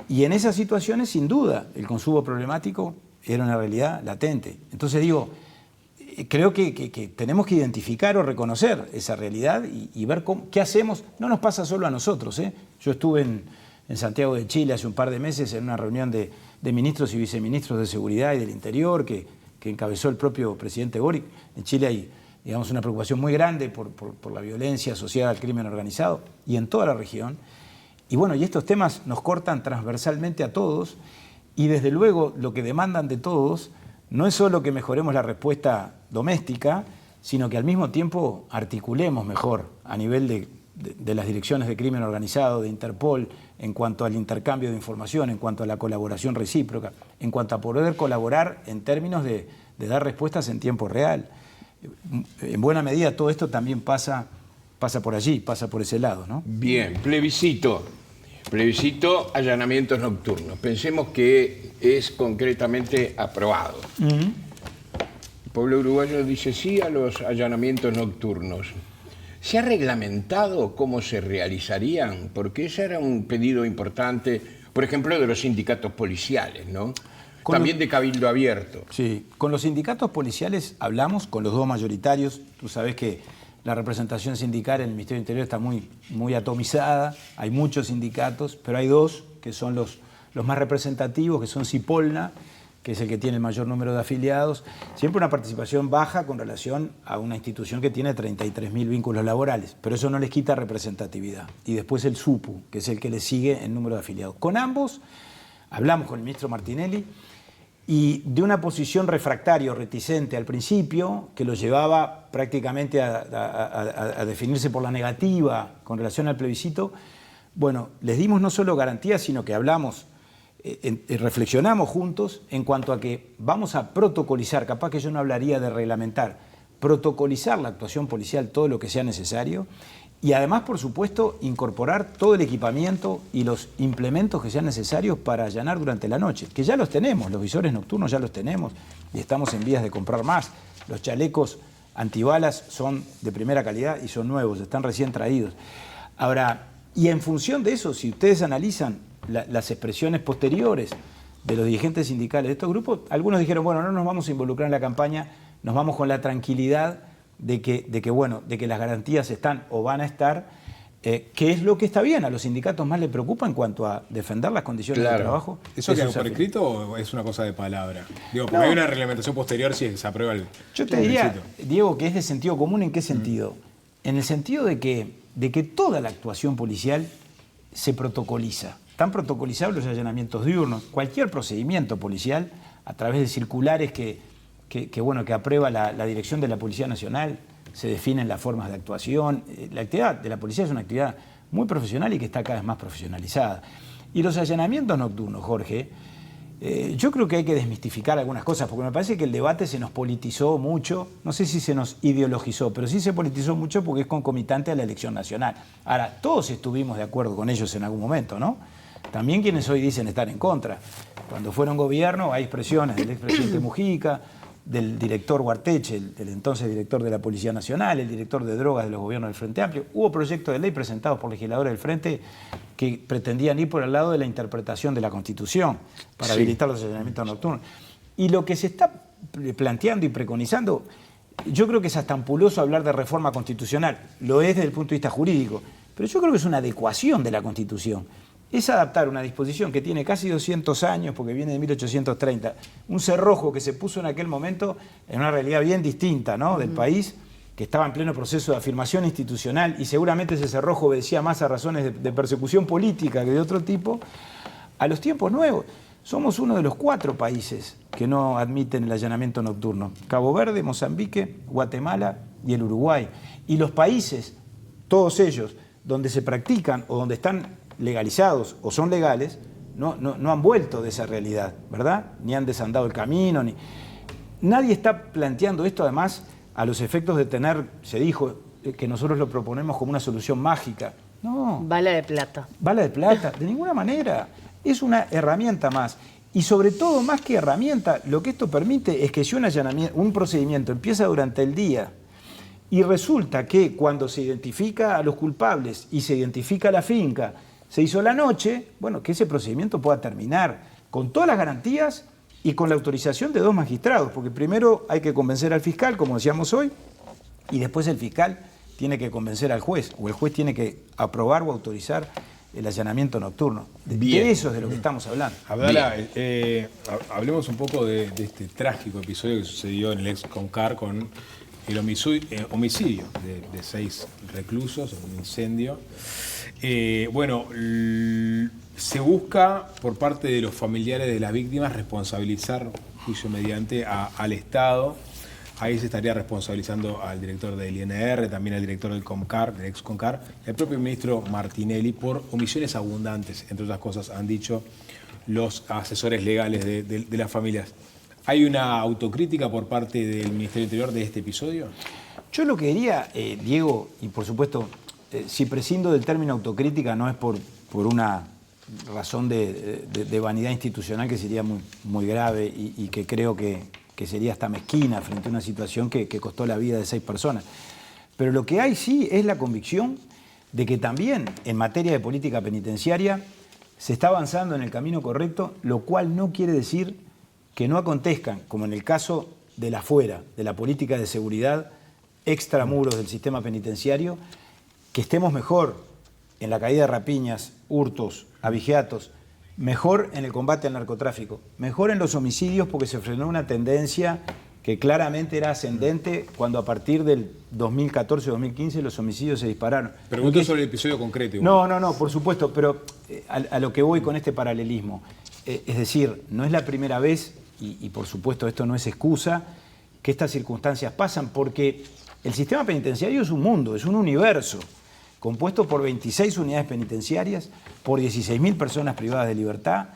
Y en esas situaciones, sin duda, el consumo problemático era una realidad latente. Entonces digo, creo que tenemos que identificar o reconocer esa realidad y ver qué hacemos. No nos pasa solo a nosotros, ¿eh? Yo estuve en Santiago de Chile hace un par de meses en una reunión de ministros y viceministros de Seguridad y del Interior que encabezó el propio presidente Boric. En Chile hay, digamos, una preocupación muy grande por la violencia asociada al crimen organizado y en toda la región. Y bueno, y estos temas nos cortan transversalmente a todos y desde luego lo que demandan de todos no es solo que mejoremos la respuesta doméstica, sino que al mismo tiempo articulemos mejor a nivel de las direcciones de crimen organizado, de Interpol, en cuanto al intercambio de información, en cuanto a la colaboración recíproca, en cuanto a poder colaborar en términos de dar respuestas en tiempo real. En buena medida todo esto también pasa por allí, pasa por ese lado, ¿no? Bien, plebiscito, allanamientos nocturnos. Pensemos que es concretamente aprobado. El pueblo uruguayo dice sí a los allanamientos nocturnos. ¿Se ha reglamentado cómo se realizarían? Porque ese era un pedido importante, por ejemplo, de los sindicatos policiales, ¿no? También de Cabildo Abierto. Sí, con los sindicatos policiales hablamos, con los 2 mayoritarios. Tú sabes que la representación sindical en el Ministerio del Interior está muy atomizada. Hay muchos sindicatos, pero hay 2 que son los más representativos, que son Cipolna, que es el que tiene el mayor número de afiliados. Siempre una participación baja con relación a una institución que tiene 33.000 vínculos laborales, pero eso no les quita representatividad. Y después el SUPU, que es el que le sigue en número de afiliados. Con ambos hablamos con el ministro Martinelli y de una posición refractaria o reticente al principio, que lo llevaba prácticamente a definirse por la negativa con relación al plebiscito. Bueno, les dimos no solo garantías, sino que hablamos, reflexionamos juntos en cuanto a que vamos a protocolizar, capaz que yo no hablaría de reglamentar, protocolizar la actuación policial todo lo que sea necesario y además, por supuesto, incorporar todo el equipamiento y los implementos que sean necesarios para allanar durante la noche, que ya los tenemos, los visores nocturnos ya los tenemos y estamos en vías de comprar más. Los chalecos antibalas son de primera calidad y son nuevos, están recién traídos. Ahora, y en función de eso, si ustedes analizan las expresiones posteriores de los dirigentes sindicales de estos grupos, algunos dijeron, bueno, no nos vamos a involucrar en la campaña, nos vamos con la tranquilidad de que las garantías están o van a estar, que es lo que está bien. A los sindicatos más les preocupa en cuanto a defender las condiciones de trabajo. ¿Eso queda por escrito o es una cosa de palabra? Digo, porque hay una reglamentación posterior si se aprueba el Yo te diría, Diego, que es de sentido común. ¿En qué sentido? En el sentido de que toda la actuación policial se protocoliza. Están protocolizados los allanamientos diurnos. Cualquier procedimiento policial, a través de circulares que aprueba la dirección de la Policía Nacional, se definen las formas de actuación. La actividad de la policía es una actividad muy profesional y que está cada vez más profesionalizada. Y los allanamientos nocturnos, Jorge, yo creo que hay que desmistificar algunas cosas, porque me parece que el debate se nos politizó mucho, no sé si se nos ideologizó, pero sí se politizó mucho porque es concomitante a la elección nacional. Ahora, todos estuvimos de acuerdo con ellos en algún momento, ¿no? También quienes hoy dicen estar en contra. Cuando fueron gobierno hay expresiones del expresidente Mujica, del director Guarteche, el entonces director de la Policía Nacional, el director de drogas de los gobiernos del Frente Amplio. Hubo proyectos de ley presentados por legisladores del Frente que pretendían ir por el lado de la interpretación de la Constitución para habilitar los allanamientos nocturnos. Y lo que se está planteando y preconizando, yo creo que es hasta ampuloso hablar de reforma constitucional. Lo es desde el punto de vista jurídico, pero yo creo que es una adecuación de la Constitución. Es adaptar una disposición que tiene casi 200 años, porque viene de 1830, un cerrojo que se puso en aquel momento en una realidad bien distinta, ¿no?, del país, que estaba en pleno proceso de afirmación institucional, y seguramente ese cerrojo obedecía más a razones de persecución política que de otro tipo, a los tiempos nuevos. Somos uno de los 4 países que no admiten el allanamiento nocturno: Cabo Verde, Mozambique, Guatemala y el Uruguay. Y los países, todos ellos, donde se practican o donde están legalizados o son legales, no han vuelto de esa realidad, ¿verdad? Ni han desandado el camino. Nadie está planteando esto, además, a los efectos de tener, se dijo, que nosotros lo proponemos como una solución mágica. No. Bala de plata. Bala de plata, de ninguna manera. Es una herramienta más. Y sobre todo, más que herramienta, lo que esto permite es que si un procedimiento empieza durante el día y resulta que cuando se identifica a los culpables y se identifica la finca, se hizo la noche, bueno, que ese procedimiento pueda terminar con todas las garantías y con la autorización de 2 magistrados, porque primero hay que convencer al fiscal, como decíamos hoy, y después el fiscal tiene que convencer al juez, o el juez tiene que aprobar o autorizar el allanamiento nocturno. De eso es de lo que estamos hablando. Abdala, hablemos un poco de este trágico episodio que sucedió en el ex Concar con el homicidio de 6 reclusos, un incendio. Se busca por parte de los familiares de las víctimas responsabilizar, juicio mediante, al Estado. Ahí se estaría responsabilizando al director del INR, también al director del Comcar, del ex Concar, el propio ministro Martinelli, por omisiones abundantes, entre otras cosas, han dicho los asesores legales de las familias. ¿Hay una autocrítica por parte del Ministerio del Interior de este episodio? Yo lo que diría, Diego, y por supuesto, si prescindo del término autocrítica, no es por una razón de vanidad institucional que sería muy grave y que creo que sería hasta mezquina frente a una situación que costó la vida de 6 personas. Pero lo que hay sí es la convicción de que también en materia de política penitenciaria se está avanzando en el camino correcto, lo cual no quiere decir que no acontezcan, como en el caso de la fuera, de la política de seguridad extramuros del sistema penitenciario, que estemos mejor en la caída de rapiñas, hurtos, abigeatos, mejor en el combate al narcotráfico, mejor en los homicidios, porque se frenó una tendencia que claramente era ascendente cuando a partir del 2014-2015 los homicidios se dispararon. Pregunto sobre el episodio concreto. No, por supuesto, pero a lo que voy con este paralelismo. Es decir, no es la primera vez, y por supuesto esto no es excusa, que estas circunstancias pasan, porque el sistema penitenciario es un mundo, es un universo, compuesto por 26 unidades penitenciarias, por 16.000 personas privadas de libertad,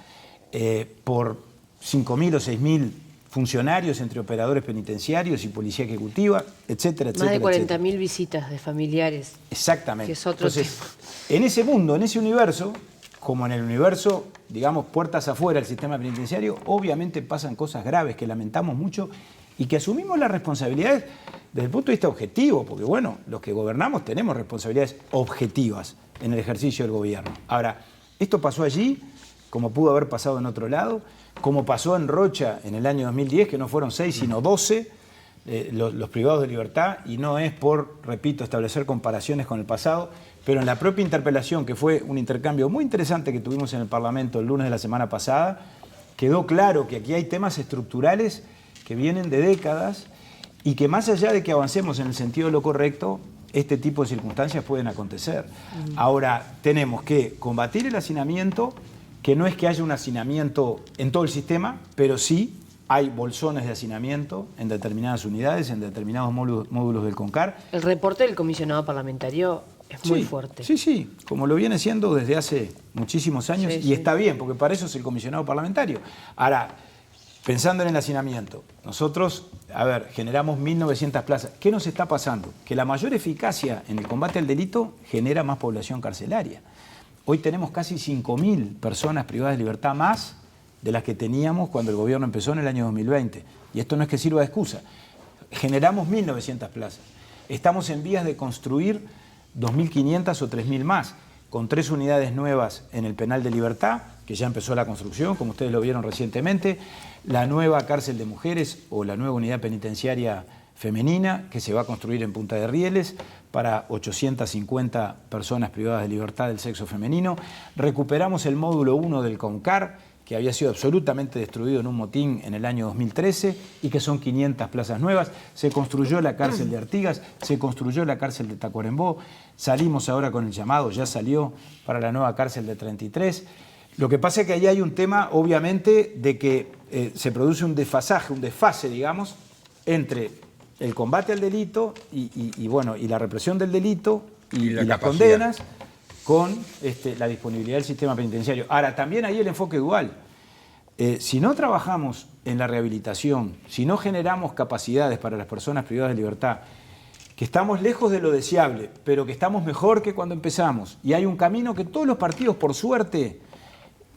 por 5.000 o 6.000 funcionarios entre operadores penitenciarios y policía ejecutiva, etcétera, etcétera. Más de 40.000 visitas de familiares. Exactamente. Que es otro Entonces, en ese mundo, en ese universo, como en el universo, digamos, puertas afuera del sistema penitenciario, obviamente pasan cosas graves que lamentamos mucho y que asumimos las responsabilidades desde el punto de vista objetivo, porque bueno, los que gobernamos tenemos responsabilidades objetivas en el ejercicio del gobierno. Ahora, esto pasó allí, como pudo haber pasado en otro lado, como pasó en Rocha en el año 2010, que no fueron 6, sino 12 los privados de libertad, y no es por, repito, establecer comparaciones con el pasado, pero en la propia interpelación, que fue un intercambio muy interesante que tuvimos en el Parlamento el lunes de la semana pasada, quedó claro que aquí hay temas estructurales que vienen de décadas y que más allá de que avancemos en el sentido de lo correcto, este tipo de circunstancias pueden acontecer. Ahora, tenemos que combatir el hacinamiento, que no es que haya un hacinamiento en todo el sistema, pero sí hay bolsones de hacinamiento en determinadas unidades, en determinados módulos del CONCAR. El reporte del comisionado parlamentario es muy fuerte. Sí, sí, como lo viene siendo desde hace muchísimos años, y está bien, porque para eso es el comisionado parlamentario. Ahora, pensando en el hacinamiento, nosotros, generamos 1.900 plazas. ¿Qué nos está pasando? Que la mayor eficacia en el combate al delito genera más población carcelaria. Hoy tenemos casi 5.000 personas privadas de libertad más de las que teníamos cuando el gobierno empezó en el año 2020. Y esto no es que sirva de excusa. Generamos 1.900 plazas. Estamos en vías de construir 2.500 o 3.000 más, con 3 unidades nuevas en el Penal de Libertad, que ya empezó la construcción, como ustedes lo vieron recientemente, la nueva cárcel de mujeres o la nueva unidad penitenciaria femenina, que se va a construir en Punta de Rieles para 850 personas privadas de libertad del sexo femenino. Recuperamos el módulo 1 del CONCAR, que había sido absolutamente destruido en un motín en el año 2013 y que son 500 plazas nuevas. Se construyó la cárcel de Artigas, se construyó la cárcel de Tacuarembó, salimos ahora con el llamado, ya salió para la nueva cárcel de 33. Lo que pasa es que ahí hay un tema, obviamente, de que se produce un desfase, digamos, entre el combate al delito y la represión del delito y las condenas con la disponibilidad del sistema penitenciario. Ahora, también ahí el enfoque dual. Si no trabajamos en la rehabilitación, si no generamos capacidades para las personas privadas de libertad, que estamos lejos de lo deseable, pero que estamos mejor que cuando empezamos, y hay un camino que todos los partidos, por suerte,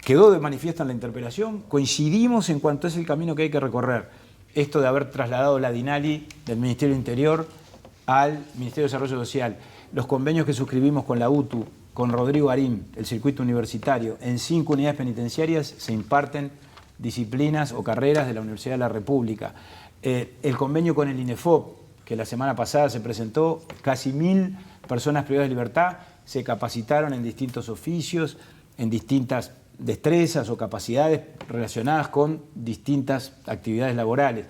quedó de manifiesto en la interpelación, coincidimos en cuanto es el camino que hay que recorrer. Esto de haber trasladado la DINALI del Ministerio del Interior al Ministerio de Desarrollo Social, los convenios que suscribimos con la UTU, con Rodrigo Arín, el circuito universitario, en 5 unidades penitenciarias se imparten disciplinas o carreras de la Universidad de la República. El convenio con el INEFOP, que la semana pasada se presentó, casi 1.000 personas privadas de libertad se capacitaron en distintos oficios, en distintas destrezas o capacidades relacionadas con distintas actividades laborales.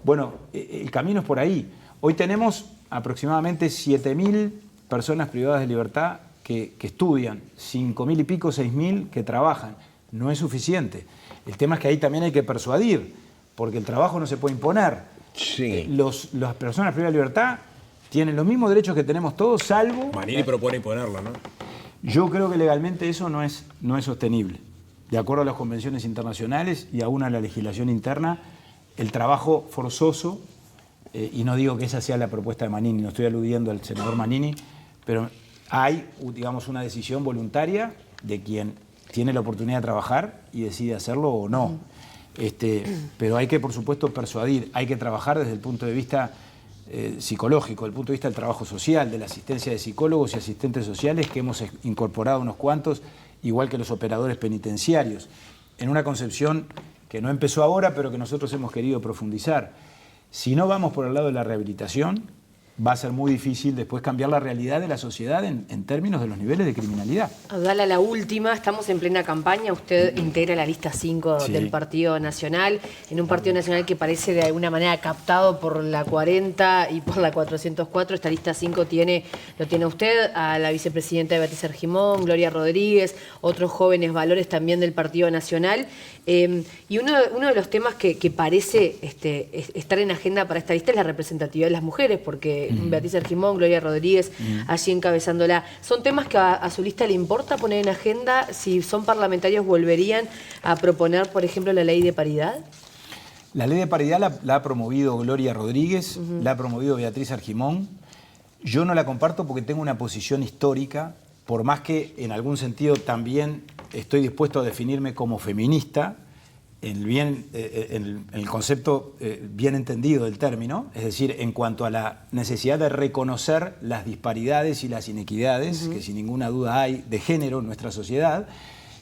Bueno, el camino es por ahí. Hoy tenemos aproximadamente 7.000 personas privadas de libertad que estudian, 5.000 y pico, 6.000 que trabajan. No es suficiente. El tema es que ahí también hay que persuadir, porque el trabajo no se puede imponer. Sí. Las personas privadas de libertad tienen los mismos derechos que tenemos todos, salvo... Manini propone imponerlo, ¿no? Yo creo que legalmente eso no es sostenible. De acuerdo a las convenciones internacionales y aún a la legislación interna, el trabajo forzoso, y no digo que esa sea la propuesta de Manini, no estoy aludiendo al senador Manini, pero hay, digamos, una decisión voluntaria de quien tiene la oportunidad de trabajar y decide hacerlo o no. Pero hay que, por supuesto, persuadir, hay que trabajar desde el punto de vista psicológico, desde el punto de vista del trabajo social, de la asistencia de psicólogos y asistentes sociales, que hemos incorporado unos cuantos, igual que los operadores penitenciarios, en una concepción que no empezó ahora, pero que nosotros hemos querido profundizar. Si no vamos por el lado de la rehabilitación, va a ser muy difícil después cambiar la realidad de la sociedad en términos de los niveles de criminalidad. Abdala, la última, estamos en plena campaña, usted integra la lista 5 Sí. del Partido Nacional, en un Partido Nacional que parece de alguna manera captado por la 40 y por la 404, esta lista 5 lo tiene usted, a la vicepresidenta Beatriz Argimón, Gloria Rodríguez, otros jóvenes valores también del Partido Nacional, y uno de los temas que parece estar en agenda para esta lista es la representatividad de las mujeres, porque Beatriz Argimón, Gloria Rodríguez, allí encabezándola. ¿Son temas que a su lista le importa poner en agenda? Si son parlamentarios, ¿volverían a proponer, por ejemplo, la ley de paridad? La ley de paridad la ha promovido Gloria Rodríguez, la ha promovido Beatriz Argimón. Yo no la comparto porque tengo una posición histórica, por más que en algún sentido también estoy dispuesto a definirme como feminista, en el concepto bien entendido del término, es decir, en cuanto a la necesidad de reconocer las disparidades y las inequidades, que sin ninguna duda hay de género en nuestra sociedad,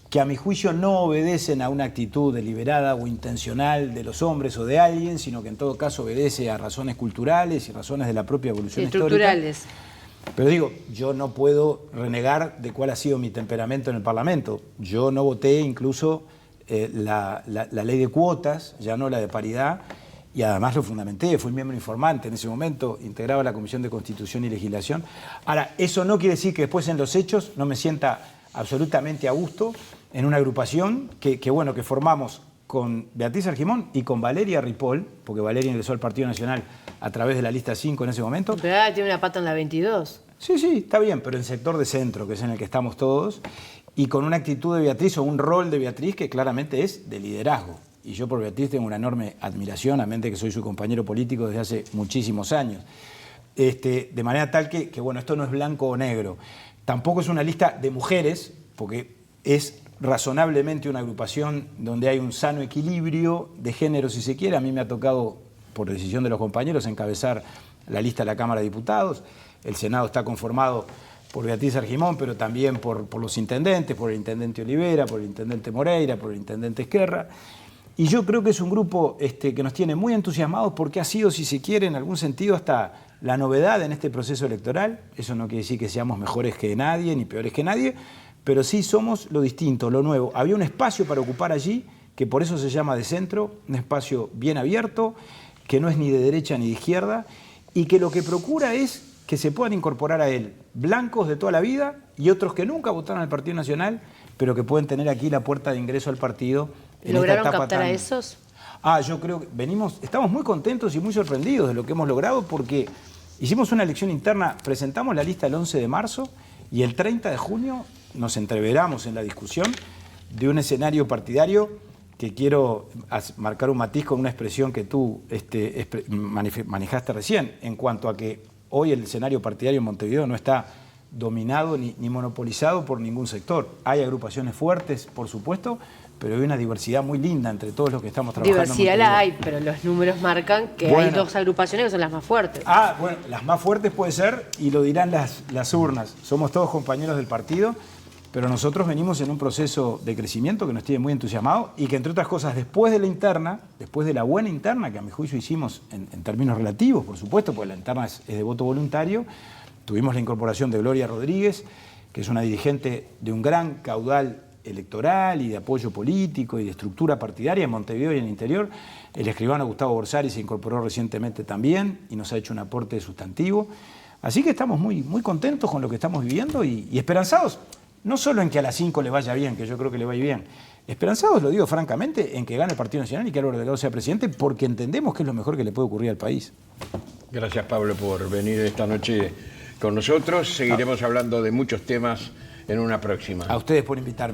que a mi juicio no obedecen a una actitud deliberada o intencional de los hombres o de alguien, sino que en todo caso obedece a razones culturales y razones de la propia evolución Estructurales. histórica. Pero digo, yo no puedo renegar de cuál ha sido mi temperamento en el Parlamento. Yo no voté incluso la ley de cuotas, ya no la de paridad, y además lo fundamenté, fui miembro informante en ese momento, integraba la Comisión de Constitución y Legislación. Ahora, eso no quiere decir que después en los hechos no me sienta absolutamente a gusto en una agrupación que formamos con Beatriz Argimón y con Valeria Ripoll, porque Valeria ingresó al Partido Nacional a través de la lista 5 en ese momento. Pero ahora tiene una pata en la 22. Sí, está bien, pero en el sector de centro, que es en el que estamos todos, y con una actitud de Beatriz o un rol de Beatriz que claramente es de liderazgo. Y yo por Beatriz tengo una enorme admiración, a mente que soy su compañero político desde hace muchísimos años. De manera tal que esto no es blanco o negro. Tampoco es una lista de mujeres, porque es razonablemente una agrupación donde hay un sano equilibrio de género, si se quiere. A mí me ha tocado, por decisión de los compañeros, encabezar la lista de la Cámara de Diputados. El Senado está conformado por Beatriz Argimón, pero también por los intendentes, por el intendente Olivera, por el intendente Moreira, por el intendente Esquerra. Y yo creo que es un grupo que nos tiene muy entusiasmados porque ha sido, si se quiere, en algún sentido hasta la novedad en este proceso electoral. Eso no quiere decir que seamos mejores que nadie ni peores que nadie, pero sí somos lo distinto, lo nuevo. Había un espacio para ocupar allí, que por eso se llama de centro, un espacio bien abierto, que no es ni de derecha ni de izquierda, y que lo que procura es que se puedan incorporar a él blancos de toda la vida y otros que nunca votaron al Partido Nacional, pero que pueden tener aquí la puerta de ingreso al partido. ¿Lograron captar a esos? Yo creo que estamos muy contentos y muy sorprendidos de lo que hemos logrado porque hicimos una elección interna, presentamos la lista el 11 de marzo y el 30 de junio nos entreveramos en la discusión de un escenario partidario que quiero marcar un matiz con una expresión que tú manejaste recién, en cuanto a que hoy el escenario partidario en Montevideo no está dominado ni monopolizado por ningún sector. Hay agrupaciones fuertes, por supuesto, pero hay una diversidad muy linda entre todos los que estamos trabajando. Diversidad la hay, pero los números marcan que hay dos agrupaciones que son las más fuertes. Las más fuertes puede ser, y lo dirán las urnas. Somos todos compañeros del partido, pero nosotros venimos en un proceso de crecimiento que nos tiene muy entusiasmados y que, entre otras cosas, después de la interna, después de la buena interna, que a mi juicio hicimos en términos relativos, por supuesto, porque la interna es de voto voluntario, tuvimos la incorporación de Gloria Rodríguez, que es una dirigente de un gran caudal electoral y de apoyo político y de estructura partidaria en Montevideo y en el interior. El escribano Gustavo Borsari se incorporó recientemente también y nos ha hecho un aporte sustantivo. Así que estamos muy, muy contentos con lo que estamos viviendo y esperanzados, no solo en que a las 5 le vaya bien, que yo creo que le va a ir bien, esperanzados, lo digo francamente, en que gane el Partido Nacional y que Álvaro Delgado sea presidente, porque entendemos que es lo mejor que le puede ocurrir al país. Gracias, Pablo, por venir esta noche con nosotros. Seguiremos hablando de muchos temas en una próxima. A ustedes por invitarme.